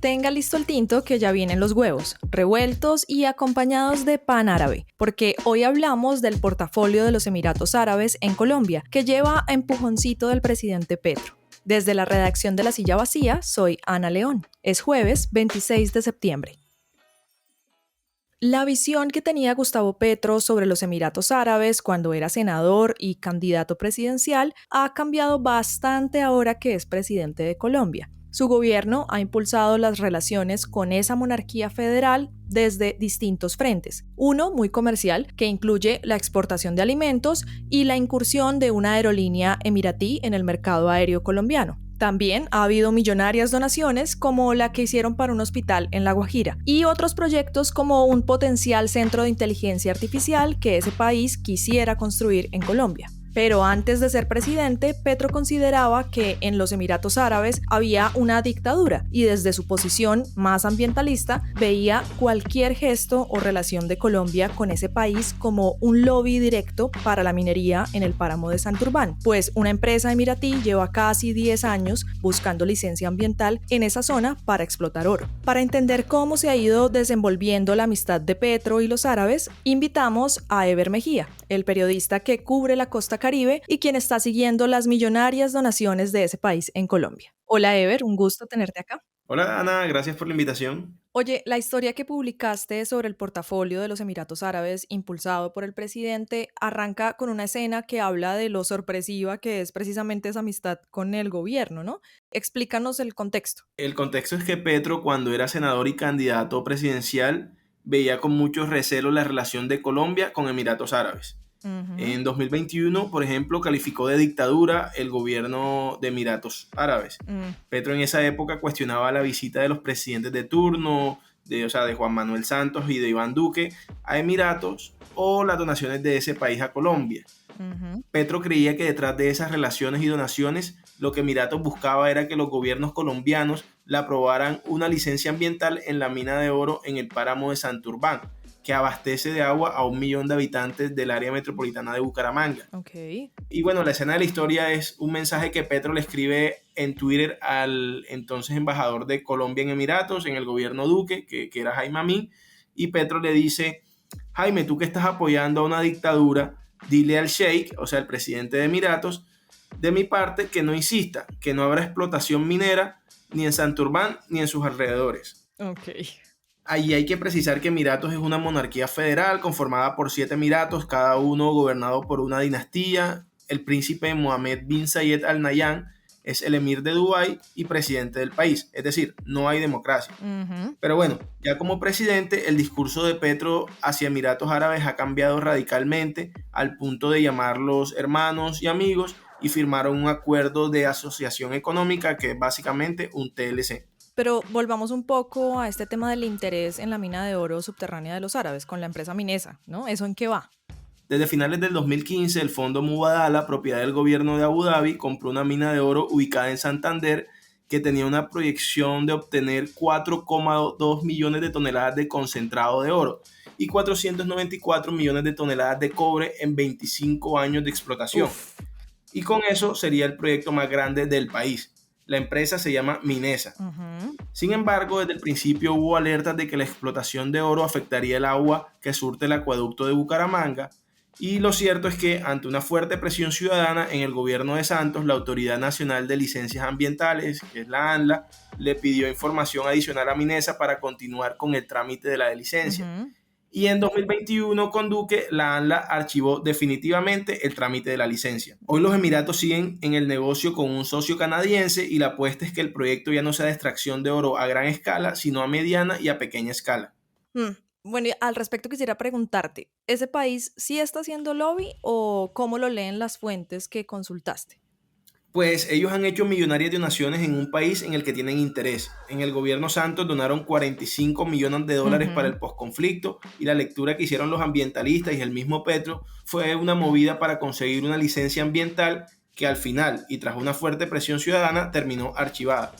Tenga listo el tinto que ya vienen los huevos, revueltos y acompañados de pan árabe, porque hoy hablamos del portafolio de los Emiratos Árabes en Colombia, que lleva a empujoncito del presidente Petro. Desde la redacción de La Silla Vacía, soy Ana León. Es jueves 26 de septiembre. La visión que tenía Gustavo Petro sobre los Emiratos Árabes cuando era senador y candidato presidencial ha cambiado bastante ahora que es presidente de Colombia. Su gobierno ha impulsado las relaciones con esa monarquía federal desde distintos frentes. Uno muy comercial, que incluye la exportación de alimentos y la incursión de una aerolínea emiratí en el mercado aéreo colombiano. También ha habido millonarias donaciones como la que hicieron para un hospital en La Guajira y otros proyectos como un potencial centro de inteligencia artificial que ese país quisiera construir en Colombia. Pero antes de ser presidente, Petro consideraba que en los Emiratos Árabes había una dictadura y desde su posición más ambientalista veía cualquier gesto o relación de Colombia con ese país como un lobby directo para la minería en el páramo de Santurbán, pues una empresa emiratí lleva casi 10 años buscando licencia ambiental en esa zona para explotar oro. Para entender cómo se ha ido desenvolviendo la amistad de Petro y los árabes, invitamos a Ever Mejía, el periodista que cubre la costa Caribe y quien está siguiendo las millonarias donaciones de ese país en Colombia. Hola Ever, un gusto tenerte acá. Hola Ana, gracias por la invitación. Oye, la historia que publicaste sobre el portafolio de los Emiratos Árabes impulsado por el presidente arranca con una escena que habla de lo sorpresiva que es precisamente esa amistad con el gobierno, ¿no? Explícanos el contexto. El contexto es que Petro, cuando era senador y candidato presidencial, veía con mucho recelo la relación de Colombia con Emiratos Árabes. Ujú. En 2021, por ejemplo, calificó de dictadura el gobierno de Emiratos Árabes. Mm. Petro en esa época cuestionaba la visita de los presidentes de turno, de Juan Manuel Santos y de Iván Duque a Emiratos o las donaciones de ese país a Colombia. Ujú. Petro creía que detrás de esas relaciones y donaciones, lo que Emiratos buscaba era que los gobiernos colombianos le aprobaran una licencia ambiental en la mina de oro en el páramo de Santurbán, que abastece de agua a 1 millón de habitantes del área metropolitana de Bucaramanga. Ok. Y bueno, la escena de la historia es un mensaje que Petro le escribe en Twitter al entonces embajador de Colombia en Emiratos, en el gobierno Duque, que era Jaime Amín, y Petro le dice: Jaime, tú que estás apoyando a una dictadura, dile al Sheikh, o sea, el presidente de Emiratos, de mi parte que no insista, que no habrá explotación minera ni en Santurbán ni en sus alrededores. Ok. Allí hay que precisar que Emiratos es una monarquía federal conformada por 7 emiratos, cada uno gobernado por una dinastía. El príncipe Mohammed bin Zayed Al Nahyan es el emir de Dubái y presidente del país, es decir, no hay democracia. Ujú. Pero bueno, ya como presidente, el discurso de Petro hacia Emiratos Árabes ha cambiado radicalmente al punto de llamarlos hermanos y amigos y firmaron un acuerdo de asociación económica que es básicamente un TLC. Pero volvamos un poco a este tema del interés en la mina de oro subterránea de los árabes con la empresa Minesa, ¿no? ¿Eso en qué va? Desde finales del 2015, el fondo Mubadala, propiedad del gobierno de Abu Dhabi, compró una mina de oro ubicada en Santander que tenía una proyección de obtener 4,2 millones de toneladas de concentrado de oro y 494 millones de toneladas de cobre en 25 años de explotación. Uf. Y con eso sería el proyecto más grande del país. La empresa se llama Minesa. Ujú. Sin embargo, desde el principio hubo alertas de que la explotación de oro afectaría el agua que surte el acueducto de Bucaramanga. Y lo cierto es que, ante una fuerte presión ciudadana en el gobierno de Santos, la Autoridad Nacional de Licencias Ambientales, que es la ANLA, le pidió información adicional a Minesa para continuar con el trámite de la licencia. Ujú. Y en 2021, con Duque, la ANLA archivó definitivamente el trámite de la licencia. Hoy los Emiratos siguen en el negocio con un socio canadiense y la apuesta es que el proyecto ya no sea de extracción de oro a gran escala, sino a mediana y a pequeña escala. Mm. Bueno, y al respecto quisiera preguntarte, ¿ese país sí está haciendo lobby o cómo lo leen las fuentes que consultaste? Pues ellos han hecho millonarias donaciones en un país en el que tienen interés. En el gobierno Santos donaron 45 millones de dólares para Ujú. el posconflicto y la lectura que hicieron los ambientalistas y el mismo Petro fue una movida para conseguir una licencia ambiental que al final, y tras una fuerte presión ciudadana, terminó archivada.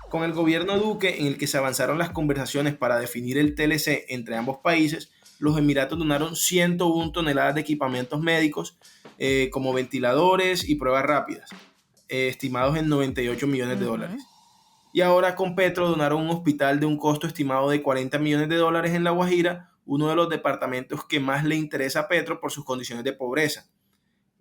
Con el gobierno Duque, en el que se avanzaron las conversaciones para definir el TLC entre ambos países, los Emiratos donaron 101 toneladas de equipamientos médicos como ventiladores y pruebas rápidas estimados en 98 millones de Ujú. dólares. Y ahora con Petro donaron un hospital de un costo estimado de $40 millones en La Guajira, uno de los departamentos que más le interesa a Petro por sus condiciones de pobreza.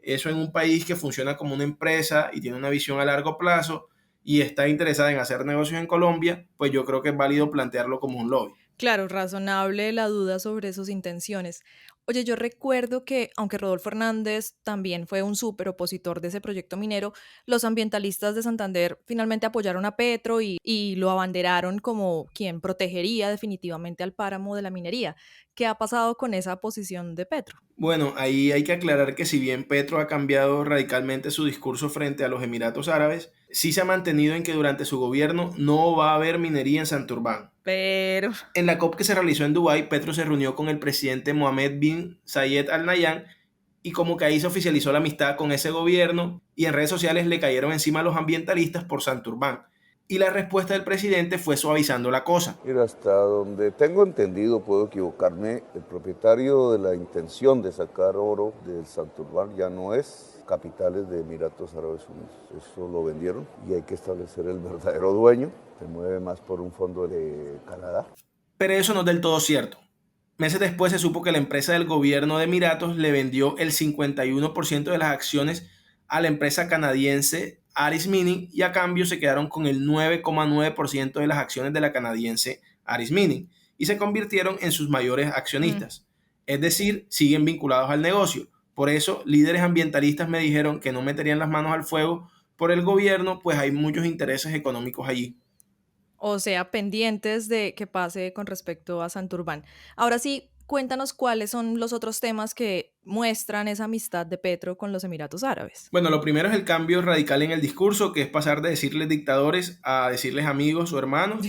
Eso en un país que funciona como una empresa y tiene una visión a largo plazo y está interesada en hacer negocios en Colombia, pues yo creo que es válido plantearlo como un lobby. Claro, razonable la duda sobre sus intenciones. Oye, yo recuerdo que, aunque Rodolfo Hernández también fue un súper opositor de ese proyecto minero, los ambientalistas de Santander finalmente apoyaron a Petro y lo abanderaron como quien protegería definitivamente al páramo de la minería. ¿Qué ha pasado con esa posición de Petro? Bueno, ahí hay que aclarar que si bien Petro ha cambiado radicalmente su discurso frente a los Emiratos Árabes, sí se ha mantenido en que durante su gobierno no va a haber minería en Santurbán. Pero, En la COP que se realizó en Dubái, Petro se reunió con el presidente Mohammed bin Zayed Al Nahyan y como que ahí se oficializó la amistad con ese gobierno y en redes sociales le cayeron encima a los ambientalistas por Santurbán. Y la respuesta del presidente fue suavizando la cosa. Mira, hasta donde tengo entendido, puedo equivocarme, el propietario de la intención de sacar oro del Santurbán ya no es Capitales de Emiratos Árabes Unidos. Eso lo vendieron y hay que establecer el verdadero dueño. Se mueve más por un fondo de Canadá. Pero eso no es del todo cierto. Meses después se supo que la empresa del gobierno de Emiratos le vendió el 51% de las acciones a la empresa canadiense Aris Mining y a cambio se quedaron con el 9,9% de las acciones de la canadiense Aris Mining y se convirtieron en sus mayores accionistas. Es decir, siguen vinculados al negocio. Por eso, líderes ambientalistas me dijeron que no meterían las manos al fuego por el gobierno, pues hay muchos intereses económicos allí. o sea, pendientes de que pase con respecto a Santurbán. Ahora sí, cuéntanos cuáles son los otros temas que muestran esa amistad de Petro con los Emiratos Árabes. Bueno, lo primero es el cambio radical en el discurso, que es pasar de decirles dictadores a decirles amigos o hermanos.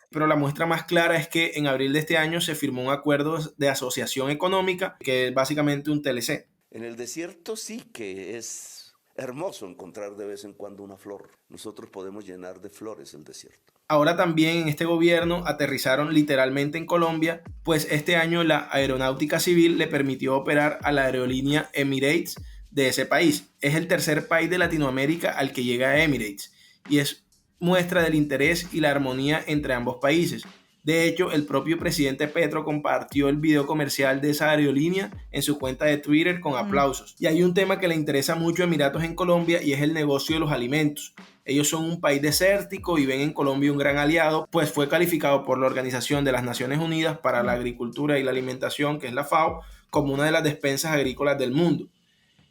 Pero la muestra más clara es que en abril de este año se firmó un acuerdo de asociación económica, que es básicamente un TLC. En el desierto sí que es hermoso encontrar de vez en cuando una flor. Nosotros podemos llenar de flores el desierto. Ahora también en este gobierno aterrizaron literalmente en Colombia, pues este año la aeronáutica civil le permitió operar a la aerolínea Emirates de ese país. Es el tercer país de Latinoamérica al que llega Emirates y es muestra del interés y la armonía entre ambos países. De hecho, el propio presidente Petro compartió el video comercial de esa aerolínea en su cuenta de Twitter con aplausos. Y hay un tema que le interesa mucho a Emiratos en Colombia y es el negocio de los alimentos. Ellos son un país desértico y ven en Colombia un gran aliado, pues fue calificado por la Organización de las Naciones Unidas para la Agricultura y la Alimentación, que es la FAO, como una de las despensas agrícolas del mundo.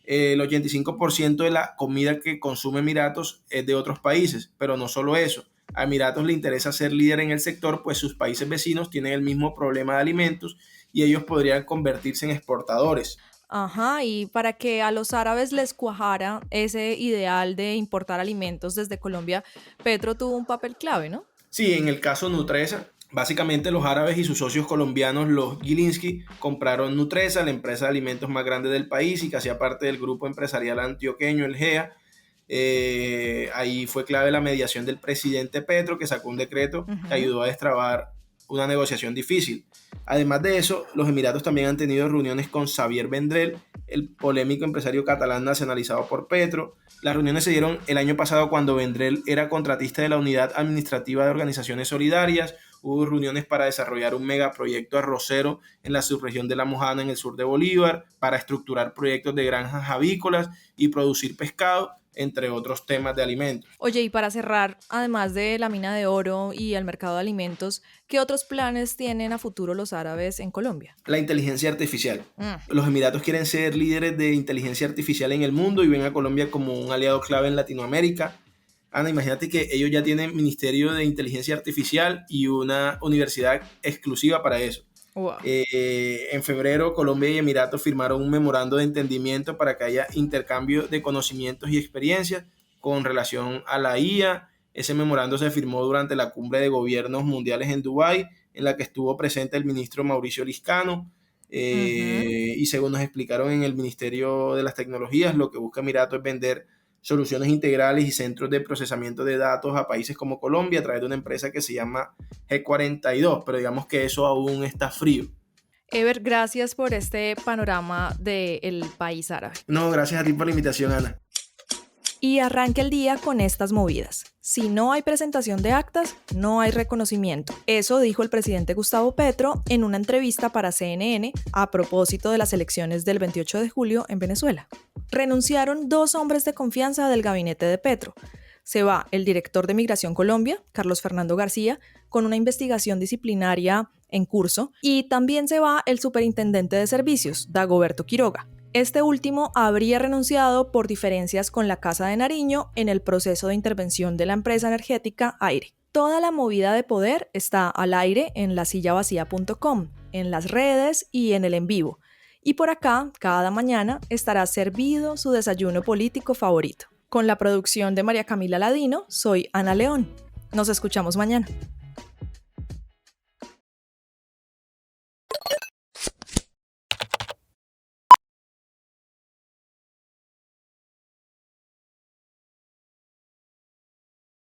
El 85% de la comida que consume Emiratos es de otros países, pero no solo eso. A Emiratos le interesa ser líder en el sector, pues sus países vecinos tienen el mismo problema de alimentos y ellos podrían convertirse en exportadores. Ajá, y para que a los árabes les cuajara ese ideal de importar alimentos desde Colombia, Petro tuvo un papel clave, ¿no? Sí, en el caso Nutresa, básicamente los árabes y sus socios colombianos, los Gilinski, compraron Nutresa, la empresa de alimentos más grande del país y que hacía parte del grupo empresarial antioqueño, el GEA. Ahí fue clave la mediación del presidente Petro, que sacó un decreto que ayudó a destrabar una negociación difícil. Además de eso, los Emiratos también han tenido reuniones con Xavier Vendrell, el polémico empresario catalán nacionalizado por Petro. Las reuniones se dieron el año pasado cuando Vendrell era contratista de la Unidad Administrativa de Organizaciones Solidarias. Hubo reuniones para desarrollar un megaproyecto arrocero en la subregión de La Mojana, en el sur de Bolívar, para estructurar proyectos de granjas avícolas y producir pescado, entre otros temas de alimentos. Oye, y para cerrar, además de la mina de oro y el mercado de alimentos, ¿qué otros planes tienen a futuro los árabes en Colombia? La inteligencia artificial. Los Emiratos quieren ser líderes de inteligencia artificial en el mundo y ven a Colombia como un aliado clave en Latinoamérica. Ana, imagínate que ellos ya tienen Ministerio de Inteligencia Artificial y una universidad exclusiva para eso. Wow. En febrero, Colombia y Emiratos firmaron un memorando de entendimiento para que haya intercambio de conocimientos y experiencias con relación a la IA. Ese memorando se firmó durante la cumbre de gobiernos mundiales en Dubái, en la que estuvo presente el ministro Mauricio Liscano. Y según nos explicaron en el Ministerio de las Tecnologías, lo que busca Emiratos es vender soluciones integrales y centros de procesamiento de datos a países como Colombia a través de una empresa que se llama G42, pero digamos que eso aún está frío. Ever, gracias por este panorama del país árabe. No, gracias a ti por la invitación, Ana. Y arranca el día con estas movidas. Si no hay presentación de actas, no hay reconocimiento. Eso dijo el presidente Gustavo Petro en una entrevista para CNN a propósito de las elecciones del 28 de julio en Venezuela. Renunciaron 2 hombres de confianza del gabinete de Petro. Se va el director de Migración Colombia, Carlos Fernando García, con una investigación disciplinaria en curso, y también se va el superintendente de servicios, Dagoberto Quiroga. Este último habría renunciado por diferencias con la Casa de Nariño en el proceso de intervención de la empresa energética Aire. Toda la movida de poder está al aire en lasillavacía.com, en las redes y en el en vivo. Y por acá, cada mañana, estará servido su desayuno político favorito. Con la producción de María Camila Ladino, soy Ana León. Nos escuchamos mañana.